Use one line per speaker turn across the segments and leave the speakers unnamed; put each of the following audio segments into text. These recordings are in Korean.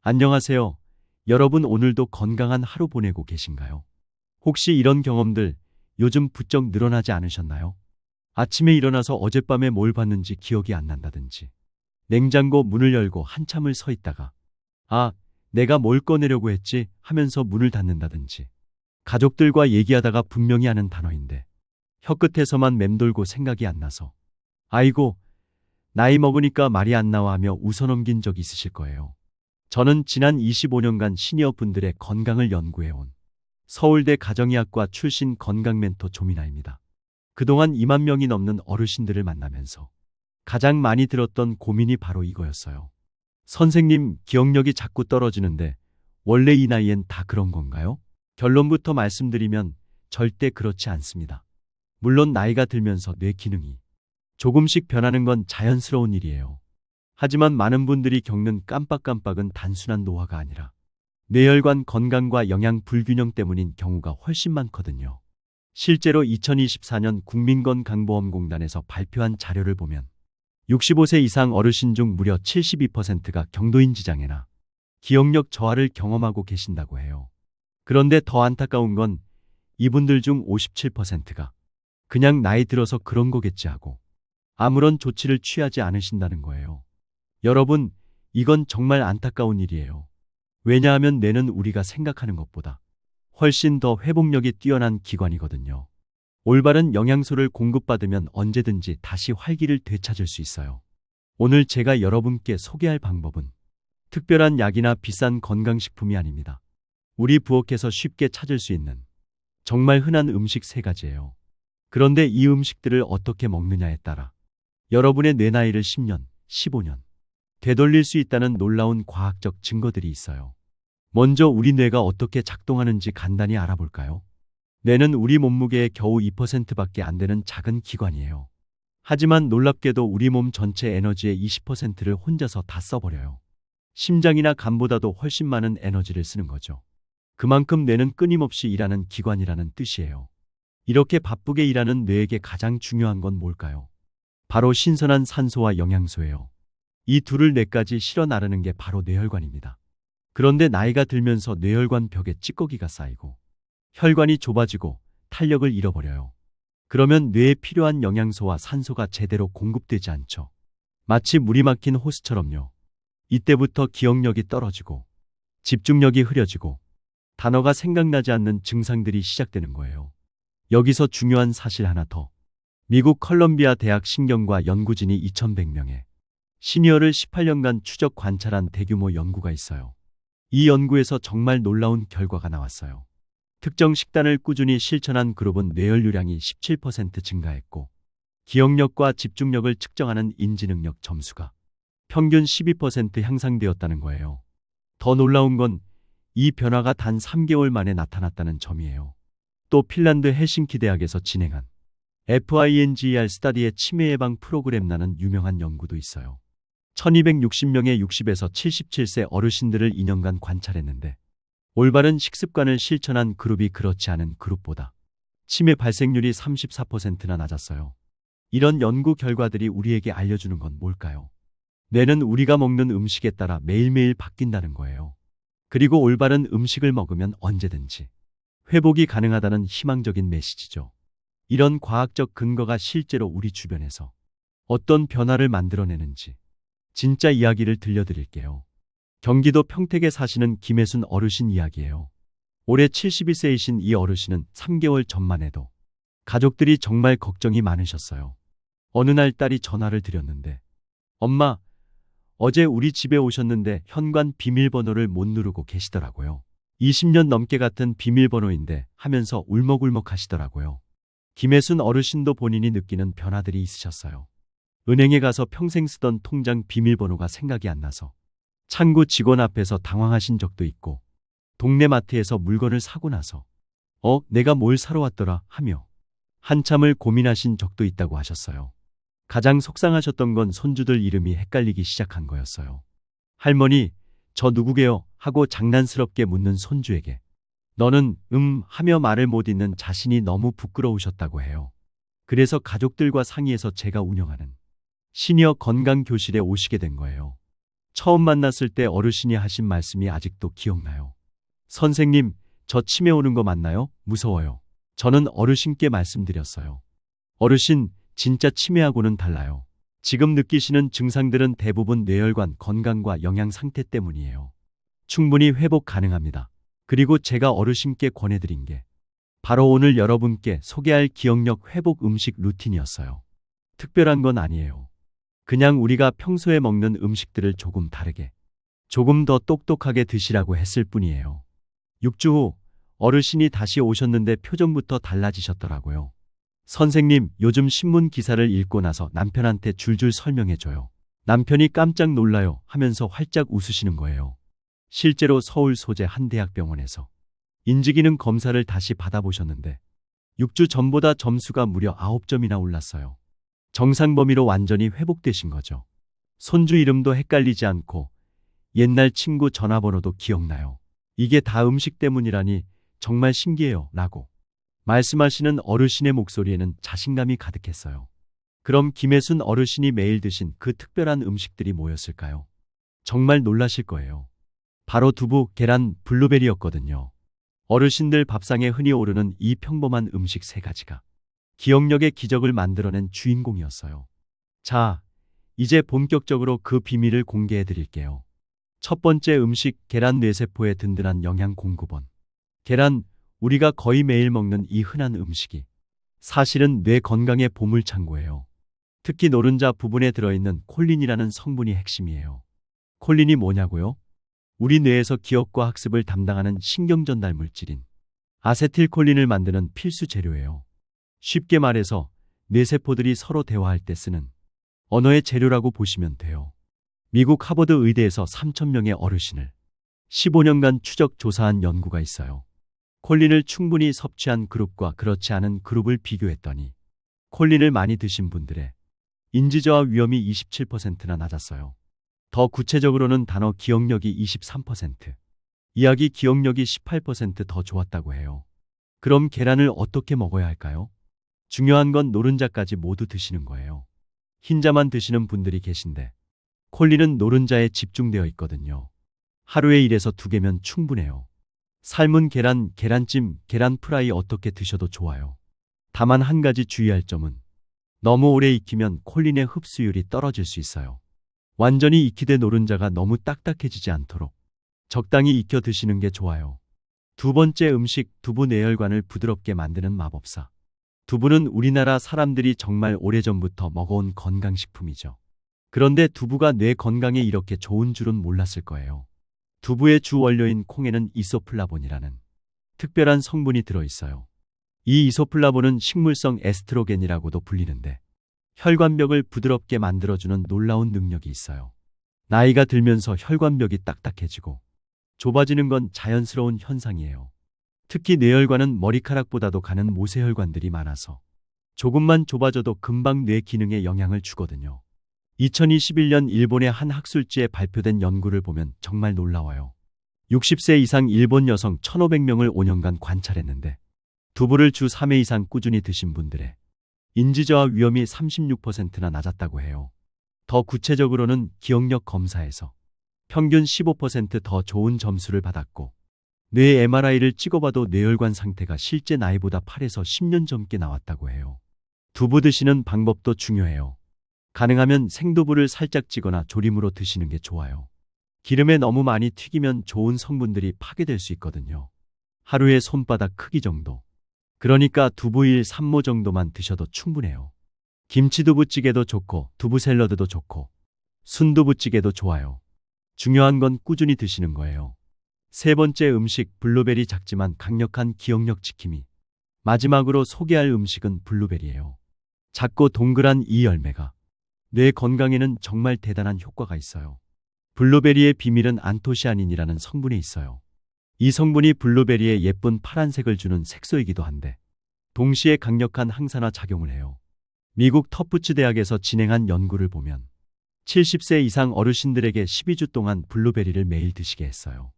안녕하세요. 여러분 오늘도 건강한 하루 보내고 계신가요? 혹시 이런 경험들 요즘 부쩍 늘어나지 않으셨나요? 아침에 일어나서 어젯밤에 뭘 봤는지 기억이 안 난다든지, 냉장고 문을 열고 한참을 서 있다가, 아, 내가 뭘 꺼내려고 했지 하면서 문을 닫는다든지, 가족들과 얘기하다가 분명히 아는 단어인데, 혀끝에서만 맴돌고 생각이 안 나서, 아이고, 나이 먹으니까 말이 안 나와 하며 웃어넘긴 적 있으실 거예요. 저는 지난 25년간 시니어 분들의 건강을 연구해온 서울대 가정의학과 출신 건강멘토 조민아입니다. 그동안 2만 명이 넘는 어르신들을 만나면서 가장 많이 들었던 고민이 바로 이거였어요. 선생님, 기억력이 자꾸 떨어지는데 원래 이 나이엔 다 그런 건가요? 결론부터 말씀드리면 절대 그렇지 않습니다. 물론 나이가 들면서 뇌 기능이 조금씩 변하는 건 자연스러운 일이에요. 하지만 많은 분들이 겪는 깜빡깜빡은 단순한 노화가 아니라 뇌혈관 건강과 영양 불균형 때문인 경우가 훨씬 많거든요. 실제로 2024년 국민건강보험공단에서 발표한 자료를 보면 65세 이상 어르신 중 무려 72%가 경도인 지장애나 기억력 저하를 경험하고 계신다고 해요. 그런데 더 안타까운 건 이분들 중 57%가 그냥 나이 들어서 그런 거겠지 하고 아무런 조치를 취하지 않으신다는 거예요. 여러분, 이건 정말 안타까운 일이에요. 왜냐하면 뇌는 우리가 생각하는 것보다 훨씬 더 회복력이 뛰어난 기관이거든요. 올바른 영양소를 공급받으면 언제든지 다시 활기를 되찾을 수 있어요. 오늘 제가 여러분께 소개할 방법은 특별한 약이나 비싼 건강식품이 아닙니다. 우리 부엌에서 쉽게 찾을 수 있는 정말 흔한 음식 3가지예요. 그런데 이 음식들을 어떻게 먹느냐에 따라 여러분의 뇌 나이를 10년, 15년 되돌릴 수 있다는 놀라운 과학적 증거들이 있어요. 먼저 우리 뇌가 어떻게 작동하는지 간단히 알아볼까요? 뇌는 우리 몸무게의 겨우 2%밖에 안 되는 작은 기관이에요. 하지만 놀랍게도 우리 몸 전체 에너지의 20%를 혼자서 다 써버려요. 심장이나 간보다도 훨씬 많은 에너지를 쓰는 거죠. 그만큼 뇌는 끊임없이 일하는 기관이라는 뜻이에요. 이렇게 바쁘게 일하는 뇌에게 가장 중요한 건 뭘까요? 바로 신선한 산소와 영양소예요. 이 둘을 뇌까지 실어 나르는 게 바로 뇌혈관입니다. 그런데 나이가 들면서 뇌혈관 벽에 찌꺼기가 쌓이고 혈관이 좁아지고 탄력을 잃어버려요. 그러면 뇌에 필요한 영양소와 산소가 제대로 공급되지 않죠. 마치 물이 막힌 호스처럼요. 이때부터 기억력이 떨어지고 집중력이 흐려지고 단어가 생각나지 않는 증상들이 시작되는 거예요. 여기서 중요한 사실 하나 더. 미국 컬럼비아 대학 신경과 연구진이 2100명의 시니어를 18년간 추적 관찰한 대규모 연구가 있어요. 이 연구에서 정말 놀라운 결과가 나왔어요. 특정 식단을 꾸준히 실천한 그룹은 뇌혈류량이 17% 증가했고 기억력과 집중력을 측정하는 인지능력 점수가 평균 12% 향상되었다는 거예요. 더 놀라운 건 이 변화가 단 3개월 만에 나타났다는 점이에요. 또 핀란드 헬싱키 대학에서 진행한 FINGER 스터디의 치매 예방 프로그램이라는 유명한 연구도 있어요. 1260명의 60에서 77세 어르신들을 2년간 관찰했는데 올바른 식습관을 실천한 그룹이 그렇지 않은 그룹보다 치매 발생률이 34%나 낮았어요. 이런 연구 결과들이 우리에게 알려주는 건 뭘까요? 뇌는 우리가 먹는 음식에 따라 매일매일 바뀐다는 거예요. 그리고 올바른 음식을 먹으면 언제든지 회복이 가능하다는 희망적인 메시지죠. 이런 과학적 근거가 실제로 우리 주변에서 어떤 변화를 만들어내는지 진짜 이야기를 들려드릴게요. 경기도 평택에 사시는 김혜순 어르신 이야기예요. 올해 71세이신 이 어르신은 3개월 전만 해도 가족들이 정말 걱정이 많으셨어요. 어느 날 딸이 전화를 드렸는데 엄마, 어제 우리 집에 오셨는데 현관 비밀번호를 못 누르고 계시더라고요. 20년 넘게 같은 비밀번호인데 하면서 울먹울먹 하시더라고요. 김혜순 어르신도 본인이 느끼는 변화들이 있으셨어요. 은행에 가서 평생 쓰던 통장 비밀번호가 생각이 안 나서 창구 직원 앞에서 당황하신 적도 있고 동네 마트에서 물건을 사고 나서 내가 뭘 사러 왔더라 하며 한참을 고민하신 적도 있다고 하셨어요. 가장 속상하셨던 건 손주들 이름이 헷갈리기 시작한 거였어요. 할머니, 저 누구게요? 하고 장난스럽게 묻는 손주에게 너는 하며 말을 못 잇는 자신이 너무 부끄러우셨다고 해요. 그래서 가족들과 상의해서 제가 운영하는 시니어 건강교실에 오시게 된 거예요. 처음 만났을 때 어르신이 하신 말씀이 아직도 기억나요. 선생님, 저 치매 오는 거 맞나요? 무서워요. 저는 어르신께 말씀드렸어요. 어르신, 진짜 치매하고는 달라요. 지금 느끼시는 증상들은 대부분 뇌혈관 건강과 영양 상태 때문이에요. 충분히 회복 가능합니다. 그리고 제가 어르신께 권해드린 게 바로 오늘 여러분께 소개할 기억력 회복 음식 루틴이었어요. 특별한 건 아니에요. 그냥 우리가 평소에 먹는 음식들을 조금 다르게, 조금 더 똑똑하게 드시라고 했을 뿐이에요. 6주 후 어르신이 다시 오셨는데 표정부터 달라지셨더라고요. 선생님, 요즘 신문 기사를 읽고 나서 남편한테 줄줄 설명해줘요. 남편이 깜짝 놀라요 하면서 활짝 웃으시는 거예요. 실제로 서울 소재 한 대학병원에서 인지기능 검사를 다시 받아보셨는데 6주 전보다 점수가 무려 9점이나 올랐어요. 정상 범위로 완전히 회복되신 거죠. 손주 이름도 헷갈리지 않고 옛날 친구 전화번호도 기억나요. 이게 다 음식 때문이라니 정말 신기해요 라고 말씀하시는 어르신의 목소리에는 자신감이 가득했어요. 그럼 김혜순 어르신이 매일 드신 그 특별한 음식들이 뭐였을까요? 정말 놀라실 거예요. 바로 두부, 계란, 블루베리였거든요. 어르신들 밥상에 흔히 오르는 이 평범한 음식 3가지가 기억력의 기적을 만들어낸 주인공이었어요. 자, 이제 본격적으로 그 비밀을 공개해 드릴게요. 첫 번째 음식, 계란. 뇌세포에 든든한 영양 공급원. 계란, 우리가 거의 매일 먹는 이 흔한 음식이 사실은 뇌 건강의 보물창고예요. 특히 노른자 부분에 들어있는 콜린이라는 성분이 핵심이에요. 콜린이 뭐냐고요? 우리 뇌에서 기억과 학습을 담당하는 신경전달 물질인 아세틸콜린을 만드는 필수 재료예요. 쉽게 말해서 뇌세포들이 서로 대화할 때 쓰는 언어의 재료라고 보시면 돼요. 미국 하버드 의대에서 3,000명의 어르신을 15년간 추적 조사한 연구가 있어요. 콜린을 충분히 섭취한 그룹과 그렇지 않은 그룹을 비교했더니 콜린을 많이 드신 분들의 인지저하 위험이 27%나 낮았어요. 더 구체적으로는 단어 기억력이 23%, 이야기 기억력이 18% 더 좋았다고 해요. 그럼 계란을 어떻게 먹어야 할까요? 중요한 건 노른자까지 모두 드시는 거예요. 흰자만 드시는 분들이 계신데 콜린은 노른자에 집중되어 있거든요. 하루에 1에서 2개면 충분해요. 삶은 계란, 계란찜, 계란 프라이 어떻게 드셔도 좋아요. 다만 한 가지 주의할 점은 너무 오래 익히면 콜린의 흡수율이 떨어질 수 있어요. 완전히 익히되 노른자가 너무 딱딱해지지 않도록 적당히 익혀 드시는 게 좋아요. 두 번째 음식, 두부. 뇌혈관을 부드럽게 만드는 마법사. 두부는 우리나라 사람들이 정말 오래전부터 먹어온 건강식품이죠. 그런데 두부가 뇌 건강에 이렇게 좋은 줄은 몰랐을 거예요. 두부의 주 원료인 콩에는 이소플라본이라는 특별한 성분이 들어있어요. 이 이소플라본은 식물성 에스트로겐이라고도 불리는데 혈관벽을 부드럽게 만들어주는 놀라운 능력이 있어요. 나이가 들면서 혈관벽이 딱딱해지고 좁아지는 건 자연스러운 현상이에요. 특히 뇌혈관은 머리카락보다도 가는 모세혈관들이 많아서 조금만 좁아져도 금방 뇌 기능에 영향을 주거든요. 2021년 일본의 한 학술지에 발표된 연구를 보면 정말 놀라워요. 60세 이상 일본 여성 1,500명을 5년간 관찰했는데 두부를 주 3회 이상 꾸준히 드신 분들의 인지저하 위험이 36%나 낮았다고 해요. 더 구체적으로는 기억력 검사에서 평균 15% 좋은 점수를 받았고 뇌 MRI를 찍어봐도 뇌혈관 상태가 실제 나이보다 8에서 10년 젊게 나왔다고 해요. 두부 드시는 방법도 중요해요. 가능하면 생두부를 살짝 찌거나 조림으로 드시는 게 좋아요. 기름에 너무 많이 튀기면 좋은 성분들이 파괴될 수 있거든요. 하루에 손바닥 크기 정도. 그러니까 두부 1, 3모 정도만 드셔도 충분해요. 김치두부찌개도 좋고 두부 샐러드도 좋고 순두부찌개도 좋아요. 중요한 건 꾸준히 드시는 거예요. 세 번째 음식, 블루베리. 작지만 강력한 기억력 지킴이. 마지막으로 소개할 음식은 블루베리예요. 작고 동그란 이 열매가 뇌 건강에는 정말 대단한 효과가 있어요. 블루베리의 비밀은 안토시아닌이라는 성분에 있어요. 이 성분이 블루베리에 예쁜 파란색을 주는 색소이기도 한데 동시에 강력한 항산화 작용을 해요. 미국 터프츠 대학에서 진행한 연구를 보면 70세 이상 어르신들에게 12주 동안 블루베리를 매일 드시게 했어요.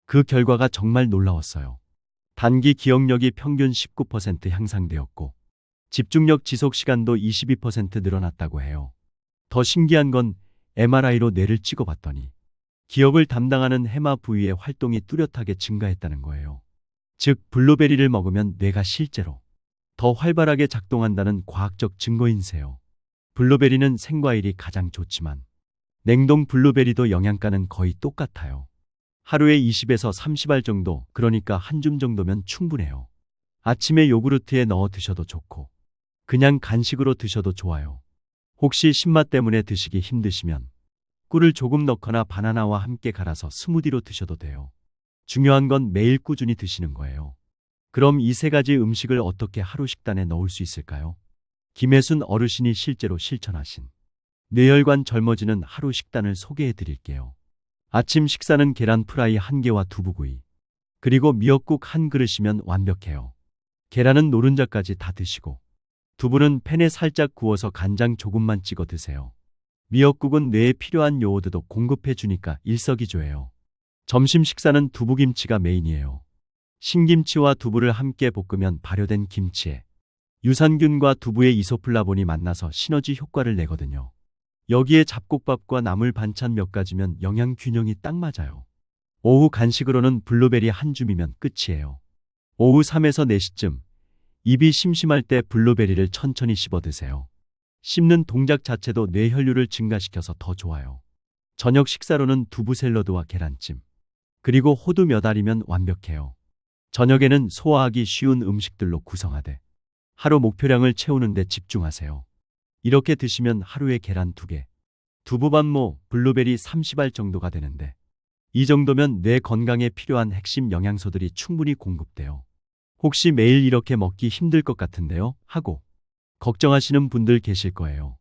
그 결과가 정말 놀라웠어요. 단기 기억력이 평균 19% 향상되었고 집중력 지속 시간도 22% 늘어났다고 해요. 더 신기한 건 MRI로 뇌를 찍어봤더니 기억을 담당하는 해마 부위의 활동이 뚜렷하게 증가했다는 거예요. 즉, 블루베리를 먹으면 뇌가 실제로 더 활발하게 작동한다는 과학적 증거인세요. 블루베리는 생과일이 가장 좋지만 냉동 블루베리도 영양가는 거의 똑같아요. 하루에 20에서 30알 정도, 그러니까 한 줌 정도면 충분해요. 아침에 요구르트에 넣어 드셔도 좋고 그냥 간식으로 드셔도 좋아요. 혹시 신맛 때문에 드시기 힘드시면 꿀을 조금 넣거나 바나나와 함께 갈아서 스무디로 드셔도 돼요. 중요한 건 매일 꾸준히 드시는 거예요. 그럼 이 세 가지 음식을 어떻게 하루 식단에 넣을 수 있을까요? 김혜순 어르신이 실제로 실천하신 뇌혈관 젊어지는 하루 식단을 소개해 드릴게요. 아침 식사는 계란 프라이 1개와 두부구이, 그리고 미역국 1그릇이면 완벽해요. 계란은 노른자까지 다 드시고 두부는 팬에 살짝 구워서 간장 조금만 찍어 드세요. 미역국은 뇌에 필요한 요오드도 공급해 주니까 일석이조예요. 점심 식사는 두부김치가 메인이에요. 신김치와 두부를 함께 볶으면 발효된 김치에 유산균과 두부의 이소플라본이 만나서 시너지 효과를 내거든요. 여기에 잡곡밥과 나물 반찬 몇 가지면 영양 균형이 딱 맞아요. 오후 간식으로는 블루베리 한 줌이면 끝이에요. 오후 3에서 4시쯤 입이 심심할 때 블루베리를 천천히 씹어 드세요. 씹는 동작 자체도 뇌혈류를 증가시켜서 더 좋아요. 저녁 식사로는 두부 샐러드와 계란찜, 그리고 호두 몇 알이면 완벽해요. 저녁에는 소화하기 쉬운 음식들로 구성하되 하루 목표량을 채우는 데 집중하세요. 이렇게 드시면 하루에 계란 2개, 두부반모, 블루베리 30알 정도가 되는데 이 정도면 뇌 건강에 필요한 핵심 영양소들이 충분히 공급돼요. 혹시 매일 이렇게 먹기 힘들 것 같은데요? 하고 걱정하시는 분들 계실 거예요.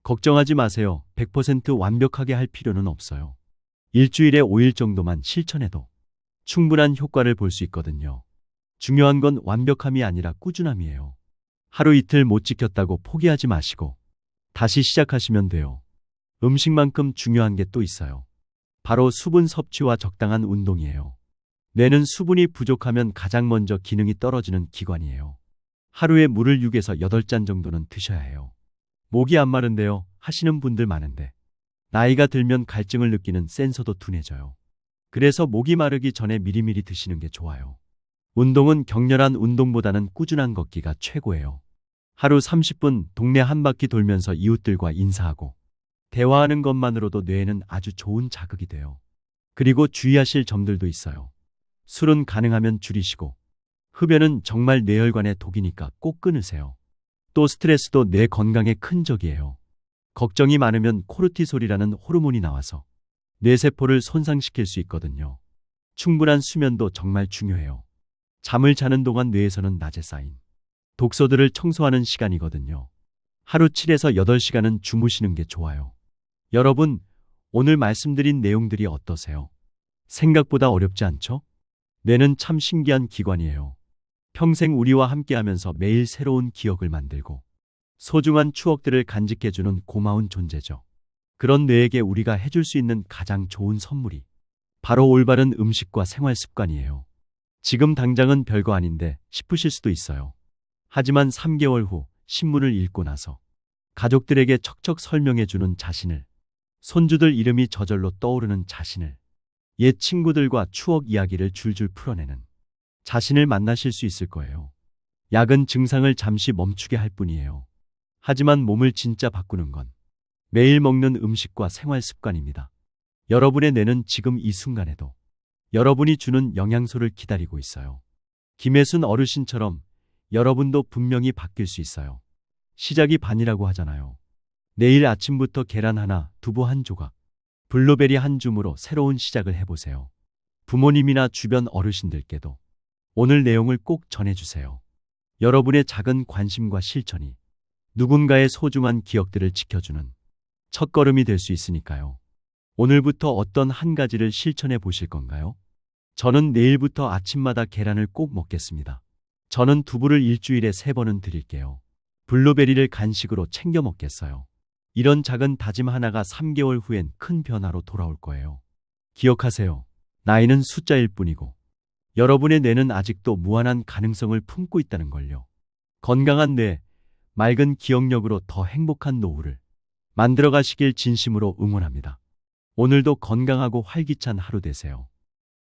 걱정하지 마세요. 100% 완벽하게 할 필요는 없어요. 일주일에 5일 정도만 실천해도 충분한 효과를 볼 수 있거든요. 중요한 건 완벽함이 아니라 꾸준함이에요. 하루 이틀 못 지켰다고 포기하지 마시고 다시 시작하시면 돼요. 음식만큼 중요한 게 또 있어요. 바로 수분 섭취와 적당한 운동이에요. 뇌는 수분이 부족하면 가장 먼저 기능이 떨어지는 기관이에요. 하루에 물을 6에서 8잔 정도는 드셔야 해요. 목이 안 마른데요 하시는 분들 많은데 나이가 들면 갈증을 느끼는 센서도 둔해져요. 그래서 목이 마르기 전에 미리미리 드시는 게 좋아요. 운동은 격렬한 운동보다는 꾸준한 걷기가 최고예요. 하루 30분 동네 한 바퀴 돌면서 이웃들과 인사하고 대화하는 것만으로도 뇌에는 아주 좋은 자극이 돼요. 그리고 주의하실 점들도 있어요. 술은 가능하면 줄이시고 흡연은 정말 뇌혈관에 독이니까 꼭 끊으세요. 또 스트레스도 뇌 건강에 큰 적이에요. 걱정이 많으면 코르티솔이라는 호르몬이 나와서 뇌세포를 손상시킬 수 있거든요. 충분한 수면도 정말 중요해요. 잠을 자는 동안 뇌에서는 낮에 쌓인 독소들을 청소하는 시간이거든요. 하루 7에서 8시간은 주무시는 게 좋아요. 여러분, 오늘 말씀드린 내용들이 어떠세요? 생각보다 어렵지 않죠? 뇌는 참 신기한 기관이에요. 평생 우리와 함께하면서 매일 새로운 기억을 만들고 소중한 추억들을 간직해주는 고마운 존재죠. 그런 뇌에게 우리가 해줄 수 있는 가장 좋은 선물이 바로 올바른 음식과 생활 습관이에요. 지금 당장은 별거 아닌데 싶으실 수도 있어요. 하지만 3개월 후 신문을 읽고 나서 가족들에게 척척 설명해주는 자신을, 손주들 이름이 저절로 떠오르는 자신을, 옛 친구들과 추억 이야기를 줄줄 풀어내는 자신을 만나실 수 있을 거예요. 약은 증상을 잠시 멈추게 할 뿐이에요. 하지만 몸을 진짜 바꾸는 건 매일 먹는 음식과 생활 습관입니다. 여러분의 뇌는 지금 이 순간에도 여러분이 주는 영양소를 기다리고 있어요. 김혜순 어르신처럼 여러분도 분명히 바뀔 수 있어요. 시작이 반이라고 하잖아요. 내일 아침부터 계란 하나, 두부 한 조각, 블루베리 한 줌으로 새로운 시작을 해보세요. 부모님이나 주변 어르신들께도 오늘 내용을 꼭 전해주세요. 여러분의 작은 관심과 실천이 누군가의 소중한 기억들을 지켜주는 첫걸음이 될 수 있으니까요. 오늘부터 어떤 한 가지를 실천해 보실 건가요? 저는 내일부터 아침마다 계란을 꼭 먹겠습니다. 저는 두부를 일주일에 3번은 드릴게요. 블루베리를 간식으로 챙겨 먹겠어요. 이런 작은 다짐 하나가 3개월 후엔 큰 변화로 돌아올 거예요. 기억하세요. 나이는 숫자일 뿐이고 여러분의 뇌는 아직도 무한한 가능성을 품고 있다는 걸요. 건강한 뇌, 맑은 기억력으로 더 행복한 노후를 만들어 가시길 진심으로 응원합니다. 오늘도 건강하고 활기찬 하루 되세요.